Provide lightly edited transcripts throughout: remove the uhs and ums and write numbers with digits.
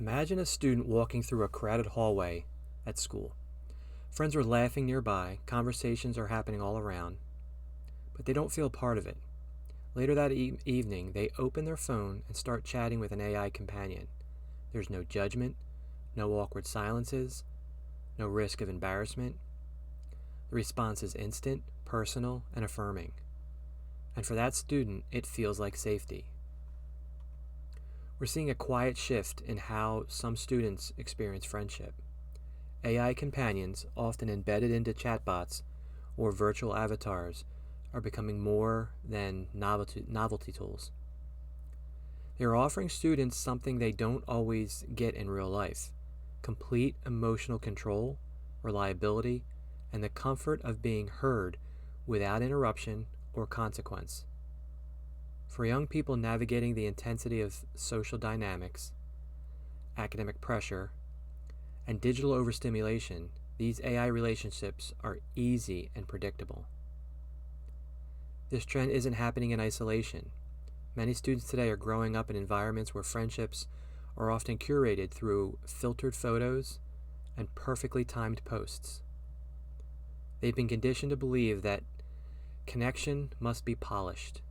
Imagine a student walking through a crowded hallway at school. Friends are laughing nearby, conversations are happening all around, but they don't feel part of it. Later that evening, they open their phone and start chatting with an AI companion. There's no judgment, no awkward silences, no risk of embarrassment. The response is instant, personal, and affirming. And for that student, it feels like safety. We're seeing a quiet shift in how some students experience friendship. AI companions, often embedded into chatbots or virtual avatars, are becoming more than novelty tools. They are offering students something they don't always get in real life: complete emotional control, reliability, and the comfort of being heard without interruption or consequence. For young people navigating the intensity of social dynamics, academic pressure, and digital overstimulation, these AI relationships are easy and predictable. This trend isn't happening in isolation. Many students today are growing up in environments where friendships are often curated through filtered photos and perfectly timed posts. They've been conditioned to believe that connection must be polished.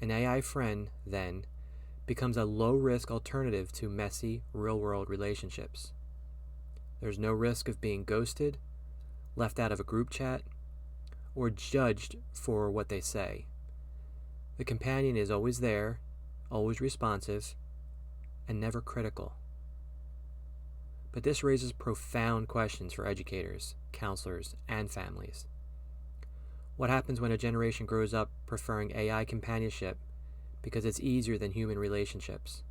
An AI friend, then, becomes a low-risk alternative to messy, real-world relationships. There's no risk of being ghosted, left out of a group chat, or judged for what they say. The companion is always there, always responsive, and never critical. But this raises profound questions for educators, counselors, and families. What happens when a generation grows up preferring AI companionship because it's easier than human relationships?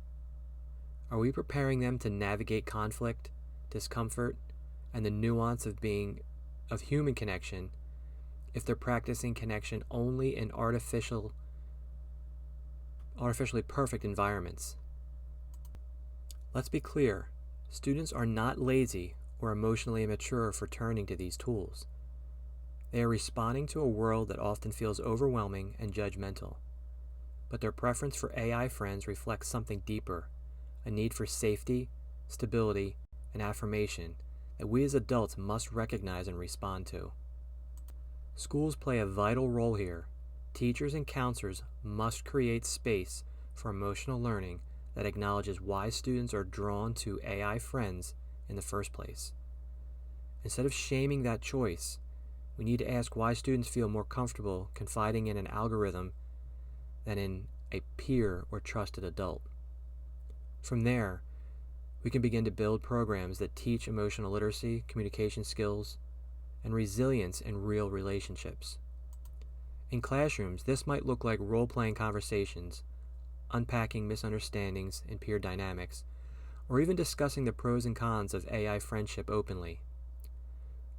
Are we preparing them to navigate conflict, discomfort, and the nuance of human connection if they're practicing connection only in artificially perfect environments? Let's be clear, students are not lazy or emotionally immature for turning to these tools. They are responding to a world that often feels overwhelming and judgmental. But their preference for AI friends reflects something deeper: a need for safety, stability, and affirmation that we as adults must recognize and respond to. Schools play a vital role here. Teachers and counselors must create space for emotional learning that acknowledges why students are drawn to AI friends in the first place. Instead of shaming that choice, we need to ask why students feel more comfortable confiding in an algorithm than in a peer or trusted adult. From there, we can begin to build programs that teach emotional literacy, communication skills, and resilience in real relationships. In classrooms, this might look like role-playing conversations, unpacking misunderstandings and peer dynamics, or even discussing the pros and cons of AI friendship openly.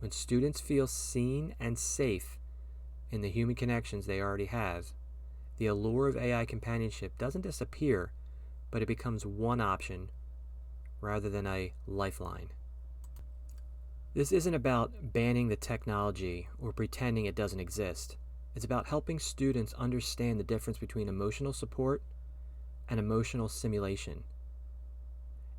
When students feel seen and safe in the human connections they already have, the allure of AI companionship doesn't disappear, but it becomes one option rather than a lifeline. This isn't about banning the technology or pretending it doesn't exist. It's about helping students understand the difference between emotional support and emotional simulation.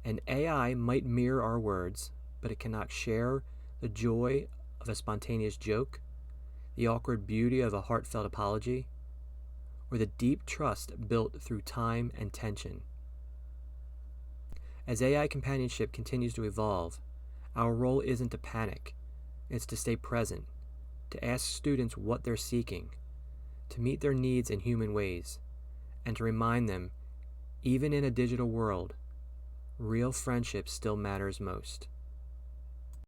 An AI might mirror our words, but it cannot share the joy of a spontaneous joke, the awkward beauty of a heartfelt apology, or the deep trust built through time and tension. As AI companionship continues to evolve, our role isn't to panic, it's to stay present, to ask students what they're seeking, to meet their needs in human ways, and to remind them, even in a digital world, real friendship still matters most.